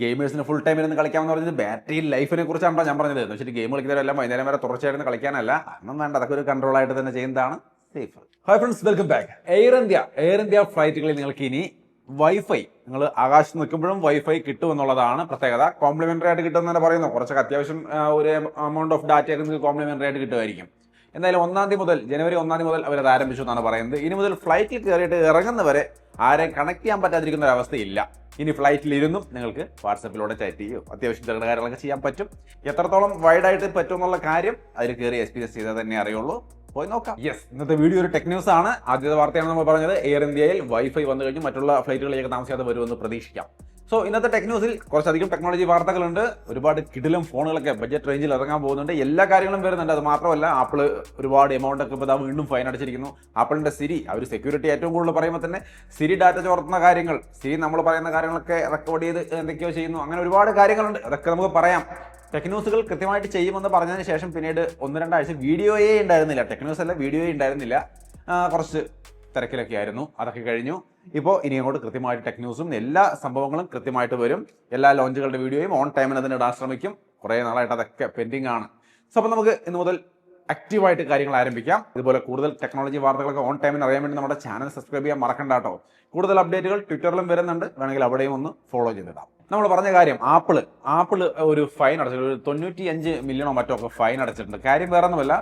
ഗെയിമേഴ്സിന് full time ഇരുന്ന് കളിക്കാമെന്ന് പറഞ്ഞത് battery ലൈഫിനെ കുറിച്ചാണോ ഞാൻ പറഞ്ഞത് എന്ന് വെച്ചിട്ട് ഗെയിം കളിക്കുന്നവരെല്ലാം വൈകുന്നേരം വരെ തുടർച്ചയായിട്ട് കളിക്കാനല്ല. അതൊന്നും വേണ്ട, അതൊക്കെ ഒരു കൺട്രോൾ ആയിട്ട് തന്നെ ചെയ്യുന്നതാണ് safe. Hi friends, welcome back. Air India ഫ്ലൈറ്റുകളിൽ നിങ്ങൾക്ക് ഇനി വൈഫൈ, നിങ്ങൾ ആകാശത്ത് നിൽക്കുമ്പോഴും വൈഫൈ കിട്ടുമെന്നുള്ളതാണ് പ്രത്യേകത. കോംപ്ലിമെന്ററി ആയിട്ട് കിട്ടുമെന്ന് തന്നെ പറയുന്നു. കുറച്ചൊക്കെ അത്യാവശ്യം ഒരു എമൗണ്ട് ഓഫ് ഡാറ്റയൊക്കെ നിങ്ങൾക്ക് കോംപ്ലിമെന്ററി ആയിട്ട് കിട്ടുമായിരിക്കും. എന്തായാലും ജനുവരി 1 മുതൽ അവരത് ആരംഭിച്ചു എന്നാണ് പറയുന്നത്. ഇനി മുതൽ ഫ്ലൈറ്റിൽ കയറിയിട്ട് ഇറങ്ങുന്നവരെ ആരെയും കണക്ട് ചെയ്യാൻ പറ്റാതിരിക്കുന്ന ഒരു അവസ്ഥയില്ല. ഇനി ഫ്ലൈറ്റിൽ ഇരുന്നും നിങ്ങൾക്ക് വാട്സപ്പിലൂടെ ചാറ്റ് ചെയ്യോ അത്യാവശ്യം ചില കാര്യങ്ങളൊക്കെ ചെയ്യാൻ പറ്റും. എത്രത്തോളം വൈഡായിട്ട് പറ്റും എന്നുള്ള കാര്യം അതിൽ കയറി എക്സ്പീരിയൻസ് ചെയ്താൽ തന്നെ അറിയുള്ളൂ. പോയി നോക്കാം. ഇന്നത്തെ വീഡിയോ ഒരു ടെക് ന്യൂസ് ആണ്. ആദ്യത്തെ വാർത്തയാണ് നമ്മൾ പറഞ്ഞത്. എയർ ഇന്ത്യയിൽ വൈഫൈ വന്നു കഴിഞ്ഞു മറ്റുള്ള ഫ്ലൈറ്റുകളിലേക്ക് താമസിയാതെ വരുമെന്ന് പ്രതീക്ഷിക്കാം. സോ ഇന്നത്തെ ടെക് ന്യൂസിൽ കുറച്ചധികം ടെക്നോളജി വാർത്തകളുണ്ട്. ഒരുപാട് കിടിലം ഫോണുകളൊക്കെ ബഡ്ജറ്റ് റേഞ്ചിൽ ഇറങ്ങാൻ പോകുന്നുണ്ട്. എല്ലാ കാര്യങ്ങളും വരുന്നുണ്ട്. അത് മാത്രമല്ല, ആപ്പിൾ ഒരുപാട് എമൗണ്ട് ഒക്കെ ഇപ്പോൾ വീണ്ടും ഫൈൻ അടച്ചിരിക്കുന്നു. ആപ്പിളിന്റെ സിരി, അവർ സെക്യൂരിറ്റി ഏറ്റവും കൂടുതൽ പറയുമ്പോൾ തന്നെ സിരി ഡാറ്റ ചോർത്തുന്ന കാര്യങ്ങൾ, സിരി നമ്മൾ പറയുന്ന കാര്യങ്ങളൊക്കെ റെക്കോർഡ് ചെയ്ത് എന്തൊക്കെയോ ചെയ്യുന്നു, അങ്ങനെ ഒരുപാട് കാര്യങ്ങളുണ്ട്. അതൊക്കെ നമുക്ക് പറയാം. ടെക് ന്യൂസുകൾ കൃത്യമായിട്ട് ചെയ്യുമെന്ന് പറഞ്ഞതിന് ശേഷം പിന്നീട് 1-2 ആഴ്ച വീഡിയോയേ ഉണ്ടായിരുന്നില്ല. ടെക് ന്യൂസ് അല്ല, വീഡിയോയേ ഉണ്ടായിരുന്നില്ല. കുറച്ച് തിരക്കിലൊക്കെ ആയിരുന്നു. അതൊക്കെ കഴിഞ്ഞു. ഇപ്പോൾ ഇനി അങ്ങോട്ട് കൃത്യമായിട്ട് ടെക് ന്യൂസും എല്ലാ സംഭവങ്ങളും കൃത്യമായിട്ട് വരും. എല്ലാ ലോഞ്ചുകളുടെ വീഡിയോയും ഓൺ ടൈമിന് അതിന് ഇടാൻ ശ്രമിക്കും. കുറേ നാളായിട്ട് അതൊക്കെ പെൻഡിങ് ആണ്. സോ അപ്പോൾ നമുക്ക് ഇന്ന് മുതൽ ആക്റ്റീവായിട്ട് കാര്യങ്ങൾ ആരംഭിക്കാം. ഇതുപോലെ കൂടുതൽ ടെക്നോളജി വാർത്തകളൊക്കെ ഓൺ ടൈമിന് അറിയാൻ വേണ്ടി നമ്മുടെ ചാനൽ സബ്സ്ക്രൈബ് ചെയ്യാൻ മറക്കണ്ട കേട്ടോ. കൂടുതൽ അപ്ഡേറ്റുകൾ ട്വിറ്ററിലും വരുന്നുണ്ട്, വേണമെങ്കിൽ അവിടെയും ഒന്ന് ഫോളോ ചെയ്തിടാം. നമ്മൾ പറഞ്ഞ കാര്യം, ആപ്പിൾ ഒരു ഫൈൻ അടച്ചിട്ടുണ്ട്. ഒരു 95 മില്യണോ മറ്റോ ഒക്കെ ഫൈൻ അടച്ചിട്ടുണ്ട്. കാര്യം വേറെ ഒന്നുമല്ല,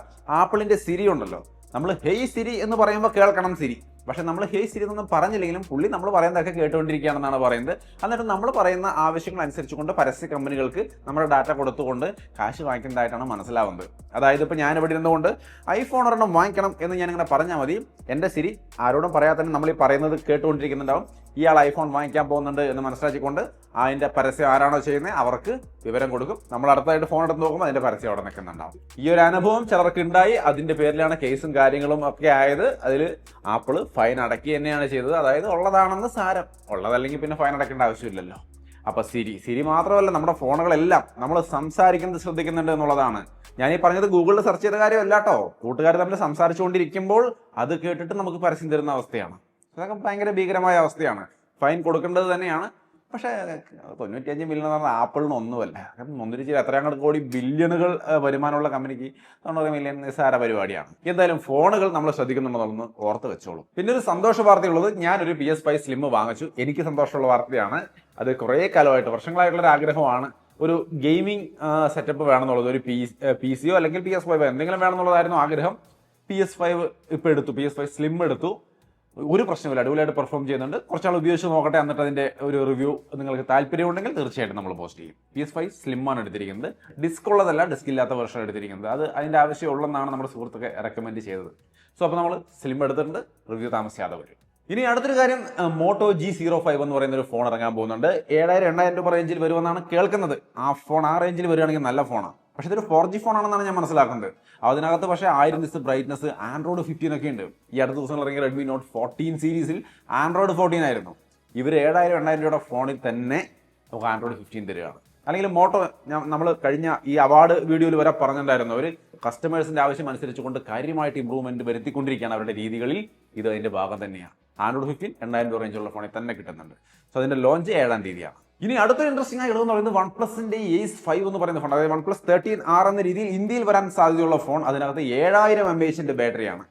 ആപ്പിളിന്റെ സിരി ഉണ്ടല്ലോ, നമ്മൾ ഹേയ് സിരി എന്ന് പറയുമ്പോൾ കേൾക്കണം സിരി. പക്ഷെ നമ്മൾ ഹേയ് സിരി എന്നൊന്നും പറഞ്ഞില്ലെങ്കിലും പുള്ളി നമ്മൾ പറയുന്നതൊക്കെ കേട്ടുകൊണ്ടിരിക്കുകയാണെന്നാണ് പറയുന്നത്. എന്നിട്ട് നമ്മൾ പറയുന്ന ആവശ്യങ്ങൾ അനുസരിച്ചുകൊണ്ട് പരസ്യ കമ്പനികൾക്ക് നമ്മുടെ ഡാറ്റ കൊടുത്തുകൊണ്ട് കാശ് വാങ്ങിക്കുന്നതായിട്ടാണ് മനസ്സിലാവുന്നത്. അതായത് ഇപ്പോൾ ഞാൻ ഇവിടെ ഇരുന്നുകൊണ്ട് ഐഫോൺ ഒരെണ്ണം വാങ്ങിക്കണം എന്ന് ഞാനിങ്ങനെ പറഞ്ഞാൽ മതി, എൻ്റെ സിരി ആരോടും പറയാതെ തന്നെ നമ്മൾ ഈ പറയുന്നത് കേട്ടുകൊണ്ടിരിക്കുന്നുണ്ടാവും. ഇയാൾ ഐഫോൺ വാങ്ങിക്കാൻ പോകുന്നുണ്ട് എന്ന് മനസ്സിലാക്കിക്കൊണ്ട് അതിൻ്റെ പരസ്യം ആരാണോ ചെയ്യുന്നത് അവർക്ക് വിവരം കൊടുക്കും. നമ്മൾ അടുത്തായിട്ട് ഫോൺ എടുത്ത് നോക്കുമ്പോൾ അതിൻ്റെ പരസ്യം അവിടെ നിൽക്കുന്നുണ്ടാവും. ഈ ഒരു അനുഭവം ചിലർക്ക് ഉണ്ടായി. അതിൻ്റെ പേരിലാണ് കേസും കാര്യങ്ങളും ഒക്കെ ആയത്. അതിൽ ആപ്പിൾ ഫൈൻ അടക്കി തന്നെയാണ് ചെയ്തത്. അതായത് ഉള്ളതാണെന്ന് സാരം, ഉള്ളതല്ലെങ്കിൽ പിന്നെ ഫൈൻ അടക്കേണ്ട ആവശ്യമില്ലല്ലോ. അപ്പൊ സിരി മാത്രമല്ല, നമ്മുടെ ഫോണുകളെല്ലാം നമ്മൾ സംസാരിക്കുന്നത് ശ്രദ്ധിക്കുന്നുണ്ട് എന്നുള്ളതാണ്. ഞാൻ ഈ പറഞ്ഞത് ഗൂഗിളിൽ സെർച്ച് ചെയ്ത കാര്യമല്ല കേട്ടോ. കൂട്ടുകാർ തമ്മിൽ സംസാരിച്ചുകൊണ്ടിരിക്കുമ്പോൾ അത് കേട്ടിട്ട് നമുക്ക് പരസ്യം തരുന്ന അവസ്ഥയാണ്. അതൊക്കെ ഭയങ്കര ഭീകരമായ അവസ്ഥയാണ്. ഫൈൻ കൊടുക്കേണ്ടത് തന്നെയാണ്. പക്ഷേ 95 മില്യൺ എന്ന് പറഞ്ഞാൽ ആപ്പിളിന് ഒന്നുമല്ല. ഒന്നിരിച്ച് എത്രയാണ്ട് കോടി ബില്യണുകൾ വരുമാനമുള്ള കമ്പനിക്ക് 90 മില്യൺ നിസ്സാര പരിപാടിയാണ്. എന്തായാലും ഫോണുകൾ നമ്മൾ ശ്രദ്ധിക്കുന്നുണ്ടെന്നൊന്ന് ഓർത്ത് വെച്ചോളൂ. പിന്നെ ഒരു സന്തോഷ വാർത്തയുള്ളത്, ഞാനൊരു PS5 സ്ലിം വാങ്ങിച്ചു. എനിക്ക് സന്തോഷമുള്ള വാർത്തയാണ്. അത് കുറേ കാലമായിട്ട്, വർഷങ്ങളായിട്ടുള്ളൊരു ആഗ്രഹമാണ്. ഒരു ഗെയിമിംഗ് സെറ്റപ്പ് വേണമെന്നുള്ളത്, ഒരു PC യോ അല്ലെങ്കിൽ PS5 എന്തെങ്കിലും വേണമെന്നുള്ളതായിരുന്നു ആഗ്രഹം. PS5 ഇപ്പോൾ എടുത്തു, PS5 സ്ലിം എടുത്തു. ഒരു പ്രശ്നമില്ല, അടിപൊളിയായിട്ട് പെർഫോം ചെയ്യുന്നുണ്ട്. കുറച്ചാൾ ഉപയോഗിച്ച് നോക്കട്ടെ, എന്നിട്ട് അതിന്റെ ഒരു റിവ്യൂ നിങ്ങൾക്ക് താല്പര്യമുണ്ടെങ്കിൽ തീർച്ചയായിട്ടും നമ്മൾ പോസ്റ്റ് ചെയ്യും. PS5 സ്ലിം ആണ് എടുത്തിരിക്കുന്നത്. ഡിസ്ക് ഉള്ളതല്ല, ഡിസ്ക് ഇല്ലാത്ത വെർഷൻ എടുത്തിരിക്കുന്നത്. അത് അതിന്റെ ആവശ്യമുള്ളതെന്നാണ് നമ്മുടെ സുഹൃത്തൊക്കെ റെക്കമെൻഡ് ചെയ്തത്. സോ അപ്പോൾ നമ്മൾ സ്ലിം എടുത്തിട്ടുണ്ട്, റിവ്യൂ താമസിയാതെ വരും. ഇനി അടുത്തൊരു കാര്യം, മോട്ടോ G05 എന്ന് പറയുന്ന ഒരു ഫോൺ ഇറങ്ങാൻ പോകുന്നുണ്ട്. 7,000-8,000 രൂപ റേഞ്ചിൽ വരുമെന്നാണ് കേൾക്കുന്നത്. ആ റേഞ്ചിൽ വരികയാണെങ്കിൽ നല്ല ഫോണാണ്. പക്ഷെ ഇതൊരു 4G ഫോണാണെന്നാണ് ഞാൻ മനസ്സിലാക്കുന്നത്. അതിനകത്ത് പക്ഷേ 1000 നിസ് ബ്രൈറ്റ്നസ്, ആൻഡ്രോയിഡ് 15 ഒക്കെ ഉണ്ട്. ഈ അടുത്ത ദിവസങ്ങൾ ഇറങ്ങിയ റെഡ്മി നോട്ട് 14 സീരീസിൽ ആൻഡ്രോയിഡ് 14 ആയിരുന്നു. ഇവർ 7,000-8,000 രൂപയുടെ ഫോണിൽ തന്നെ നമുക്ക് ആൻഡ്രോയിഡ് 15 തരികയാണ്. അല്ലെങ്കിൽ മോട്ടോ, നമ്മൾ കഴിഞ്ഞ ഈ അവാർഡ് വീഡിയോയിൽ വരെ പറഞ്ഞിട്ടുണ്ടായിരുന്നു, അവർ കസ്റ്റമേഴ്സിന്റെ ആവശ്യം അനുസരിച്ചുകൊണ്ട് കാര്യമായിട്ട് ഇമ്പ്രൂവ്മെന്റ് വരുത്തിക്കൊണ്ടിരിക്കുകയാണ് അവരുടെ രീതികളിൽ. ഇത് അതിന്റെ ഭാഗം തന്നെയാണ്. ആൻഡ്രോയിഡ് 15 2,000 രൂപ റേഞ്ചുള്ള ഫോണിൽ തന്നെ കിട്ടുന്നുണ്ട്. സോ അതിന്റെ ലോഞ്ച് 7-ാം തീയതിയാണ്. ഇനി അടുത്തൊരു ഇൻട്രസ്റ്റിംഗ് ആയി എന്ന് പറയുന്നത് OnePlusന്റെ Ace 5 എന്ന് പറയുന്ന ഫോൺ. അതായത് OnePlus 13R എന്ന രീതിയിൽ ഇന്ത്യയിൽ വരാൻ സാധ്യതയുള്ള ഫോൺ. അതിനകത്ത് 7000 mAh ബാറ്ററിയാണ്.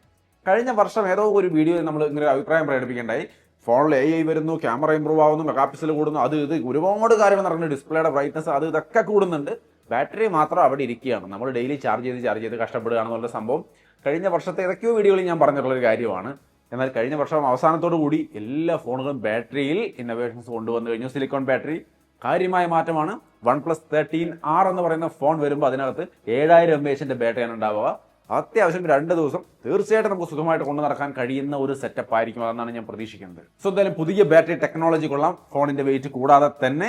കഴിഞ്ഞ വർഷം ഏതോ ഒരു വീഡിയോയിൽ നമ്മൾ ഇങ്ങനെ അഭിപ്രായം പ്രകടിപ്പിക്കേണ്ടായി, ഫോണിൽ AI വരുന്നു, ക്യാമറ ഇമ്പ്രൂവ് ആവുന്നു, മെഗാ പിക്സൽ കൂടുന്നു, അത് ഇത് ഒരുപാട് കാര്യങ്ങൾ നടക്കുന്നു, ഡിസ്പ്ലേയുടെ ബ്രൈറ്റ്നസ് അത് ഇതൊക്കെ കൂടുന്നുണ്ട്. ബാറ്ററി മാത്രം അവിടെ ഇരിക്കുകയാണ്. നമ്മൾ ഡെയിലി ചാർജ് ചെയ്ത് കഷ്ടപ്പെടുകയാണെന്നുള്ള സംഭവം കഴിഞ്ഞ വർഷത്തെ ഏതൊക്കെയോ വീഡിയോയിൽ ഞാൻ പറഞ്ഞിട്ടുള്ളൊരു കാര്യമാണ്. എന്നാൽ കഴിഞ്ഞ വർഷം അവസാനത്തോടു കൂടി എല്ലാ ഫോണുകളും ബാറ്ററിയിൽ ഇന്നോവേഷൻസ് കൊണ്ടുവന്നു കഴിഞ്ഞു. സിലിക്കോൺ ബാറ്ററി കാര്യമായ മാറ്റമാണ്. OnePlus 13R എന്ന് പറയുന്ന ഫോൺ വരുമ്പോൾ അതിനകത്ത് 7000 mAh ബാറ്ററിയാണ് ഉണ്ടാവുക. അത്യാവശ്യം 2 ദിവസം തീർച്ചയായിട്ടും നമുക്ക് സുഖമായിട്ട് കൊണ്ടു നടക്കാൻ കഴിയുന്ന ഒരു സെറ്റപ്പ് ആയിരിക്കും. അതെന്നാണ് ഞാൻ പ്രതീക്ഷിക്കുന്നത്. സോ എന്തായാലും പുതിയ ബാറ്ററി ടെക്നോളജി കൊള്ളാം. ഫോണിന്റെ വെയിറ്റ് കൂടാതെ തന്നെ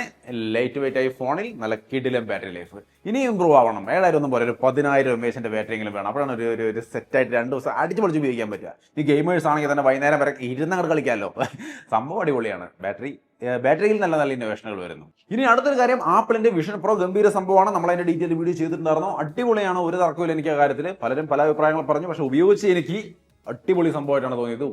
ലൈറ്റ് വെയിറ്റ് ആയി ഫോണിൽ നല്ല കിടിലം ബാറ്ററി ലൈഫ്. ഇനിയും ഇമ്പ്രൂവ് ആവണം. 7000 ഒന്നും പോലെ ഒരു 10,000 mAh ബാറ്ററിയെങ്കിലും വേണം. അപ്പോഴാണ് ഒരു സെറ്റായിട്ട് 2 ദിവസം അടിച്ചു പൊളിച്ച് ഉപയോഗിക്കാൻ പറ്റുക. ഈ ഗെയിമേഴ്സ് ആണെങ്കിൽ തന്നെ വൈകുന്നേരം വരെ ഇരുന്നങ്ങോട്ട് കളിക്കാമല്ലോ. സംഭവം അടിപൊളിയാണ്. ബാറ്ററിയിൽ നല്ല ഇന്നോവേഷനുകൾ വരുന്നു. ഇനി അടുത്തൊരു കാര്യം, ആപ്പിളിന്റെ വിഷൻ പ്രോ ഗംഭീര സംഭവമാണ്. നമ്മൾ അതിന്റെ ഡീറ്റെയിൽ വീഡിയോ ചെയ്തിട്ടുണ്ടായിരുന്നു. അടിപൊളിയാണ്, ഒരു തർക്കമില്ല എനിക്ക് ആ കാര്യത്തിൽ. പലരും പല അഭിപ്രായങ്ങൾ പറഞ്ഞു. പക്ഷെ ഉപയോഗിച്ച് എനിക്ക് അടിപൊളി സംഭവമായിട്ടാണ് തോന്നിയത്.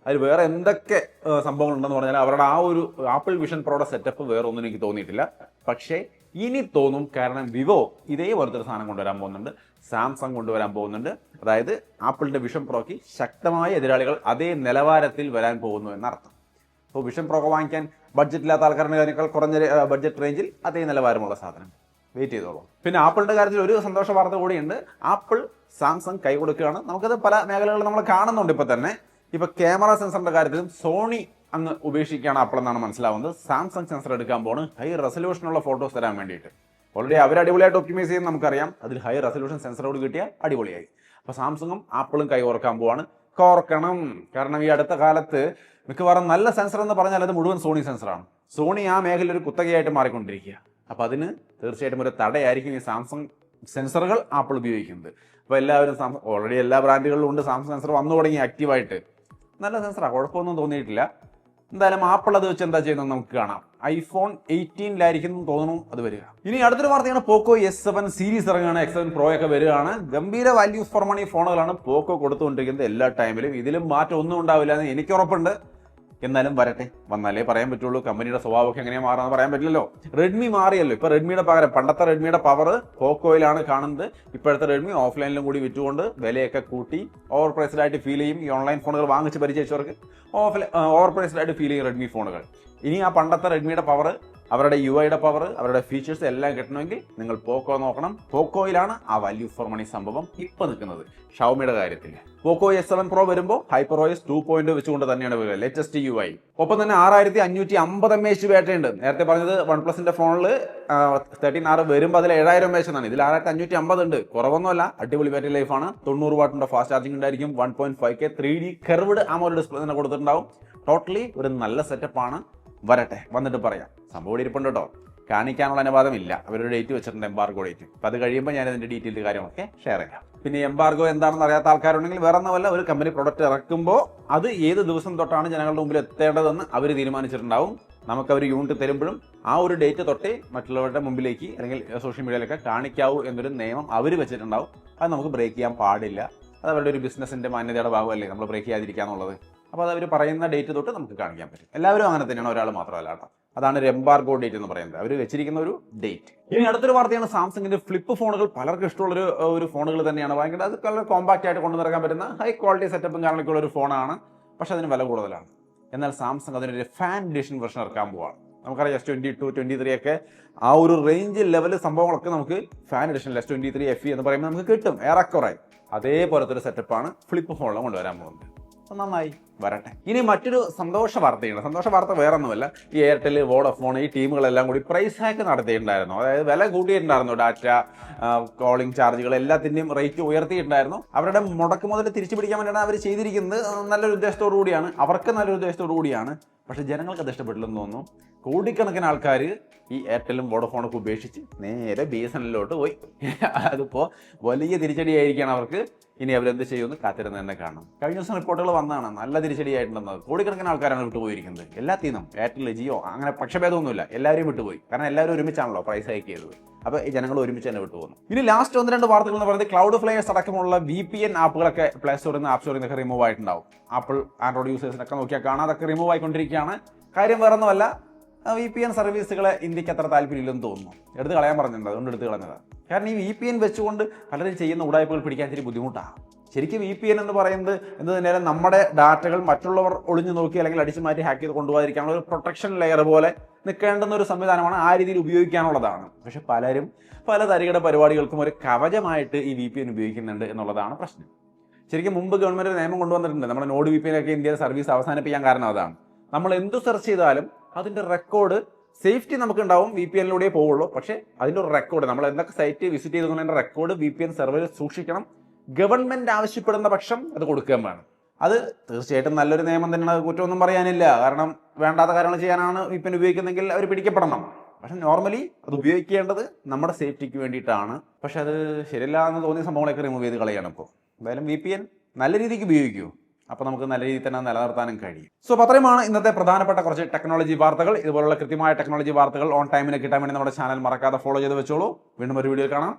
അതിൽ വേറെ എന്തൊക്കെ സംഭവങ്ങൾ ഉണ്ടെന്ന് പറഞ്ഞാൽ അവരുടെ ആ ഒരു ആപ്പിൾ വിഷൻ പ്രോയുടെ സെറ്റപ്പ് വേറെ ഒന്നും എനിക്ക് തോന്നിയിട്ടില്ല. പക്ഷേ ഇനി തോന്നും, കാരണം വിവോ ഇതേപോലത്തെ ഒരു സാധനം കൊണ്ടുവരാൻ പോകുന്നുണ്ട്, സാംസങ് കൊണ്ടുവരാൻ പോകുന്നുണ്ട്. അതായത് ആപ്പിളിന്റെ വിഷൻ പ്രോയ്ക്ക് ശക്തമായ എതിരാളികൾ അതേ നിലവാരത്തിൽ വരാൻ പോകുന്നു എന്നർത്ഥം. അപ്പോൾ വിഷൻ പ്രോ വാങ്ങിക്കാൻ ബഡ്ജറ്റ് ഇല്ലാത്ത ആൾക്കാരുടെ അതിനേക്കാൾ കുറഞ്ഞ ബഡ്ജറ്റ് റേഞ്ചിൽ അതേ നിലവാരമുള്ള സാധനം വെയിറ്റ് ചെയ്തോളൂ. പിന്നെ ആപ്പിളിന്റെ കാര്യത്തിൽ ഒരു സന്തോഷ വാർത്ത കൂടിയുണ്ട്. ആപ്പിൾ സാംസങ് കൈ കൊടുക്കുകയാണ്. നമുക്കത് പല മേഖലകളിൽ നമ്മൾ കാണുന്നുണ്ട്. ഇപ്പൊ തന്നെ ക്യാമറ സെൻസറിന്റെ കാര്യത്തിലും സോണി അങ്ങ് ഉപേക്ഷിക്കുകയാണ് ആപ്പിൾ എന്നാണ് മനസ്സിലാവുന്നത്. സാംസങ് സെൻസർ എടുക്കാൻ പോണ് ഹൈ റെസൊല്യൂഷനുള്ള ഫോട്ടോസ് തരാൻ വേണ്ടിയിട്ട്. ഓൾറെഡി അവർ അടിപൊളിയായിട്ട് ഒപ്റ്റിമൈസ് ചെയ്യുന്ന നമുക്കറിയാം. അതിൽ ഹൈ റെസൊല്യൂഷൻ സെൻസറോട് കിട്ടിയാൽ അടിപൊളിയായി. അപ്പോൾ സാംസങ്ങും ആപ്പിളും കൈ ഓർക്കാൻ പോവാണ്. കോർക്കണം. കാരണം ഈ അടുത്ത കാലത്ത് മിക്കവാറും നല്ല സെൻസർ എന്ന് പറഞ്ഞാൽ അത് മുഴുവൻ സോണി സെൻസറാണ്. സോണി ആ മേഖലയിൽ ഒരു കുത്തകയായിട്ട് മാറിക്കൊണ്ടിരിക്കുക. അപ്പോൾ അതിന് തീർച്ചയായിട്ടും ഒരു തടയായിരിക്കും ഈ സാംസങ് സെൻസറുകൾ ആപ്പിൾ ഉപയോഗിക്കുന്നത്. അപ്പോൾ എല്ലാവരും ഓൾറെഡി എല്ലാ ബ്രാൻഡുകളിലും ഉണ്ട് സാംസങ് സെൻസർ വന്നു തുടങ്ങി ആക്റ്റീവായിട്ട്. നല്ല സെൻസറാണ്, കുഴപ്പമൊന്നും തോന്നിയിട്ടില്ല. എന്തായാലും ആപ്പിൾ അത് വെച്ച് എന്താ ചെയ്യുന്നത് നമുക്ക് കാണാം. iPhone 18 തോന്നുന്നു അത് വരിക. ഇനി അടുത്തൊരു വാർത്തയാണ്, പോക്കോ S7 സീരീസ് ഇറങ്ങുകയാണ്. X7 Pro ഒക്കെ വരികയാണ്. ഗംഭീര വാല്യൂ ഫോർ മണി ഫോണുകളാണ് പോക്കോ കൊടുത്തുകൊണ്ടിരിക്കുന്നത് എല്ലാ ടൈമിലും. ഇതിലും മാറ്റം ഒന്നും ഉണ്ടാവില്ല എന്ന് എനിക്ക് ഉറപ്പുണ്ട്. എന്നാലും വരട്ടെ, വന്നാലേ പറയാൻ പറ്റുള്ളൂ. കമ്പനിയുടെ സ്വഭാവമൊക്കെ എങ്ങനെയാ മാറാന്ന് പറയാൻ പറ്റില്ലല്ലോ. റെഡ്മി മാറിയല്ലോ. ഇപ്പൊ റെഡ്മിയുടെ പകരം പണ്ടത്തെ റെഡ്മിയുടെ പവർ പോക്കോയിലാണ് കാണുന്നത്. ഇപ്പോഴത്തെ റെഡ്മി ഓഫ്ലൈനിലും കൂടി വിറ്റുകൊണ്ട് വിലയൊക്കെ കൂട്ടി ഓവർ പ്രൈസ്ഡ് ആയിട്ട് ഫീൽ ചെയ്യും. ഈ ഓൺലൈൻ ഫോണുകൾ വാങ്ങിച്ച് പരിചയിച്ചവർക്ക് ഓവർ പ്രൈസ്ഡ് ആയിട്ട് ഫീൽ ചെയ്യും റെഡ്മി ഫോണുകൾ. ഇനി ആ പണ്ടത്തെ റെഡ്മിയുടെ പവർ, അവരുടെ യുടെ പവർ, അവരുടെ ഫീച്ചേഴ്സ് എല്ലാം കിട്ടണമെങ്കിൽ നിങ്ങൾ പോക്കോ നോക്കണം. പോക്കോയിലാണ് ആ വാല്യൂ ഫോർ മണി സംഭവം ഇപ്പൊ നിൽക്കുന്നത്. ഷവമിയുടെ കാര്യത്തിൽ പോക്കോ S7 Pro വരുമ്പോൾ HyperOS 2.0 വെച്ചുകൊണ്ട് തന്നെയാണ് വരിക. Latest UI. ഒപ്പം തന്നെ 6550 mAh ബാറ്ററി ഉണ്ട്. നേരത്തെ പറഞ്ഞത് OnePlusന്റെ ഫോണിൽ 13R വരുമ്പോൾ അതിൽ 7000 mAh എന്നാണ്. ഇതിൽ 6550 ഉണ്ട്. കുറവൊന്നുമല്ല, അടിപൊളി ബാറ്ററി ലൈഫാണ്. 90 വാട്ടിന്റെ ഫാസ്റ്റ് ചാർജിംഗ് ഉണ്ടായിരിക്കും. 1.5K 3D curved AMOLED display തന്നെ കൊടുത്തിട്ടുണ്ടാവും. ടോട്ടലി ഒരു നല്ല സെറ്റപ്പാണ്. വരട്ടെ, വന്നിട്ട് പറയാം. സംഭവം ഇരിപ്പുണ്ട് കേട്ടോ. കാണിക്കാനുള്ള അനുവാദം ഇല്ല. അവരൊരു ഡേറ്റ് വെച്ചിട്ടുണ്ട്, എംബാർഗോ ഡേറ്റ്. അപ്പം അത് കഴിയുമ്പോൾ ഞാൻ ഇതിന്റെ ഡീറ്റെയിൽ കാര്യങ്ങളൊക്കെ ഷെയർ ചെയ്യാം. പിന്നെ എംബാർഗോ എന്താണെന്ന് അറിയാത്ത ആൾക്കാരുണ്ടെങ്കിൽ വേറെ ഒന്നുമല്ല, ഒരു കമ്പനി പ്രൊഡക്റ്റ് ഇറക്കുമ്പോൾ അത് ഏത് ദിവസം തൊട്ടാണ് ജനങ്ങളുടെ മുമ്പിൽ എത്തേണ്ടതെന്ന് അവർ തീരുമാനിച്ചിട്ടുണ്ടാവും. നമുക്ക് അവർ യൂണിറ്റ് തരുമ്പോഴും ആ ഒരു ഡേറ്റ് തൊട്ടേ മറ്റുള്ളവരുടെ മുമ്പിലേക്ക് അല്ലെങ്കിൽ സോഷ്യൽ മീഡിയയിലൊക്കെ കാണിക്കാവൂ എന്നൊരു നിയമം അവർ വെച്ചിട്ടുണ്ടാവും. അത് നമുക്ക് ബ്രേക്ക് ചെയ്യാൻ പാടില്ല. അത് അവരുടെ ഒരു ബിസിനസിന്റെ മാന്യതയുടെ ഭാഗമല്ലേ നമ്മൾ ബ്രേക്ക് ചെയ്യാതിരിക്കാന്നുള്ളത്. അപ്പോൾ അത് അവർ പറയുന്ന ഡേറ്റ് തൊട്ട് നമുക്ക് കാണിക്കാൻ പറ്റും. എല്ലാവരും അങ്ങനെ തന്നെയാണ്, ഒരാൾ മാത്രമല്ല കേട്ടോ. അതാണ് ഒരു എംബാർഗോ ഡേറ്റ് എന്ന് പറയുന്നത്, അവർ വെച്ചിരിക്കുന്ന ഒരു ഡേറ്റ്. ഇനി അടുത്തൊരു വാർത്തയാണ്, സാംസങ്ങിന്റെ ഫ്ലിപ്പ് ഫോണുകൾ പലർക്കും ഇഷ്ടമുള്ള ഒരു ഫോണുകൾ തന്നെയാണ്. ഭയങ്കര അത് വളരെ കോമ്പാക്ട് ആയിട്ട് കൊണ്ടുനടക്കാൻ പറ്റുന്ന ഹൈ ക്വാളിറ്റി സെറ്റപ്പും കാരണമൊക്കെയുള്ള ഒരു ഫോണാണ്. പക്ഷെ അതിന് വില കൂടുതലാണ്. എന്നാൽ സാംസങ് അതിനൊരു ഫാൻ എഡിഷൻ വെർഷൻ ഇറക്കാൻ പോവാണ്. നമുക്കറിയാം S22, 23 ഒക്കെ ആ ഒരു റേഞ്ച് ലെവൽ സംഭവങ്ങളൊക്കെ നമുക്ക് ഫാൻ എഡിഷൻ S23 FE എന്ന് പറയുമ്പോൾ നമുക്ക് കിട്ടും ഏറെക്കുറെ. അതേപോലത്തെ ഒരു സെറ്റപ്പാണ് ഫ്ലിപ്പ് ഫോണിലും കൊണ്ടുവരാൻ പോകുന്നത്. നന്നായി, വരട്ടെ. ഇനി മറ്റൊരു സന്തോഷ വാർത്തയുണ്ട്. സന്തോഷ വാർത്ത വേറെ ഒന്നുമല്ല, ഈ എയർടെൽ, വോഡഫോൺ ഈ ടീമുകളെല്ലാം കൂടി പ്രൈസ് ഹാക്ക് നടത്തിയിട്ടുണ്ടായിരുന്നു. അതായത് വില കൂട്ടിയിട്ടുണ്ടായിരുന്നു. ഡാറ്റ, കോളിംഗ് ചാർജുകൾ എല്ലാത്തിൻ്റെയും റേറ്റ് ഉയർത്തിയിട്ടുണ്ടായിരുന്നു. അവരുടെ മുടക്ക് മുതൽ തിരിച്ചു പിടിക്കാൻ വേണ്ടിയാണ് അവർ ചെയ്തിരിക്കുന്നത്. നല്ലൊരു ഉദ്ദേശത്തോടു കൂടിയാണ്, അവർക്ക് നല്ലൊരു ഉദ്ദേശത്തോടു കൂടിയാണ്. പക്ഷെ ജനങ്ങൾക്ക് അത് ഇഷ്ടപ്പെട്ടില്ലെന്ന് തോന്നുന്നു. കോടിക്കണക്കിന് ആൾക്കാർ ഈ എയർടെലും വോഡഫോണൊക്കെ ഉപേക്ഷിച്ച് നേരെ BSNLോട്ട് പോയി. അതിപ്പോൾ വലിയ തിരിച്ചടിയായിരിക്കുകയാണ് അവർക്ക്. ഇനി അവരെന്ത് ചെയ്യുമെന്ന് കാത്തിരുന്ന് തന്നെ കാണണം. കഴിഞ്ഞ ദിവസം റിപ്പോർട്ടുകൾ വന്നതാണ്, നല്ല തിരിച്ചടിയായിട്ടുണ്ടെന്നത്. കോടിക്കണക്കിന് ആൾക്കാരാണ് വിട്ടുപോയിരിക്കുന്നത്. എല്ലാത്തിനും എയർടെൽ, ജിയോ അങ്ങനെ പക്ഷഭേദമൊന്നുമില്ല, എല്ലാവരും വിട്ടുപോയി. കാരണം എല്ലാവരും ഒരുമിച്ചാണല്ലോ പ്രൈസ് ഹൈക്ക് ചെയ്തത്. അപ്പോൾ ഈ ജനങ്ങൾ ഒരുമിച്ച് തന്നെ വിട്ടുപോകുന്നു. ഇനി ലാസ്റ്റ് 1-2 വാർത്തകൾ എന്ന് പറയുന്നത്, ക്ലൗഡ് ഫ്ലയേഴ്സ് അടക്കമുള്ള VPN ആപ്പുകളൊക്കെ പ്ലേ സ്റ്റോറിൽ നിന്ന്, ആപ്പ് സ്റ്റോറിൽ നിന്നൊക്കെ റിമൂവ് ആയിട്ടുണ്ടാവും. ആപ്പിൾ ആൻഡ്രോയിഡ് യൂസേഴ്സിനൊക്കെ നോക്കിയാൽ കാണാം, അതൊക്കെ റിമൂവ് ആയിക്കൊണ്ടിരിക്കുകയാണ്. കാര്യം വേറെ ഒന്നുമല്ല, VPN സർവീസുകളെ ഇന്ത്യക്ക് അത്ര താല്പര്യമില്ലെന്ന് തോന്നുന്നു. എടുത്ത് കളയാൻ പറഞ്ഞിട്ടുണ്ട്, അതുകൊണ്ട് എടുത്ത് കളഞ്ഞതാണ്. കാരണം ഈ VPN വെച്ചുകൊണ്ട് പലരും ചെയ്യുന്ന ഉടായ്പകൾ പിടിക്കാൻ ഇത്തിരി ബുദ്ധിമുട്ടാണ്. ശരിക്കും VPN എന്ന് പറയുന്നത് എന്ത് തന്നെയാലും നമ്മുടെ ഡാറ്റകൾ മറ്റുള്ളവർ ഒളിഞ്ഞു നോക്കി അല്ലെങ്കിൽ അടിച്ചു മാറ്റി ഹാക്ക് ചെയ്ത് കൊണ്ടുപോകാതിരിക്കാനുള്ള ഒരു പ്രൊട്ടക്ഷൻ ലെയർ പോലെ നിൽക്കേണ്ടുന്ന ഒരു സംവിധാനമാണ്. ആ രീതിയിൽ ഉപയോഗിക്കാനുള്ളതാണ്. പക്ഷെ പലരും പല തരികിട പരിപാടികൾക്കും ഒരു കവചമായിട്ട് ഈ VPN ഉപയോഗിക്കുന്നുണ്ട് എന്നുള്ളതാണ് പ്രശ്നം. ശരിക്കും മുമ്പ് ഗവൺമെന്റ് നിയമം കൊണ്ടുവന്നിട്ടുണ്ട്. നമ്മുടെ നോഡ് VPN ഒക്കെ ഇന്ത്യയിൽ സർവീസ് അവസാനിപ്പിക്കാൻ കാരണം അതാണ്. നമ്മൾ എന്ത് സെർച്ച് ചെയ്താലും അതിന്റെ റെക്കോർഡ്, സേഫ്റ്റി നമുക്ക് ഉണ്ടാവും, VPNലൂടെ പോവുള്ളൂ. പക്ഷേ അതിന്റെ ഒരു റെക്കോർഡ്, നമ്മൾ എന്തൊക്കെ സൈറ്റ് വിസിറ്റ് ചെയ്തതിന്റെ റെക്കോർഡ് VPN സെർവറിൽ സൂക്ഷിക്കണം. ഗവൺമെന്റ് ആവശ്യപ്പെടുന്ന പക്ഷം അത് കൊടുക്കുകയും വേണം. അത് തീർച്ചയായിട്ടും നല്ലൊരു നിയമം തന്നെയാണ്, കുറ്റമൊന്നും പറയാനില്ല. കാരണം വേണ്ടാത്ത കാര്യങ്ങൾ ചെയ്യാനാണ് VPN ഉപയോഗിക്കുന്നതെങ്കിൽ അവർ പിടിക്കപ്പെടണം. പക്ഷെ നോർമലി അത് ഉപയോഗിക്കേണ്ടത് നമ്മുടെ സേഫ്റ്റിക്ക് വേണ്ടിയിട്ടാണ്. പക്ഷെ അത് ശരിയല്ല എന്ന് തോന്നിയ സംഭവങ്ങളൊക്കെ റിമൂവ് ചെയ്ത് കളയാണ്. ഇപ്പോൾ എന്തായാലും VPN നല്ല രീതിക്ക് ഉപയോഗിക്കൂ. അപ്പോൾ നമുക്ക് നല്ല രീതിയിൽ തന്നെ നിലനിർത്താനും കഴിയും. സോ അത്രയുമാണ് ഇന്നത്തെ പ്രധാനപ്പെട്ട കുറച്ച് ടെക്നോളജി വാർത്തകൾ. ഇതുപോലുള്ള കൃത്യമായ ടെക്നോളജി വാർത്തകൾ ഓൺ ടൈമിന് കിട്ടാൻ വേണ്ടി നമ്മുടെ ചാനൽ മറക്കാതെ ഫോളോ ചെയ്ത് വെച്ചോളൂ. വീണ്ടും ഒരു വീഡിയോ കാണാം.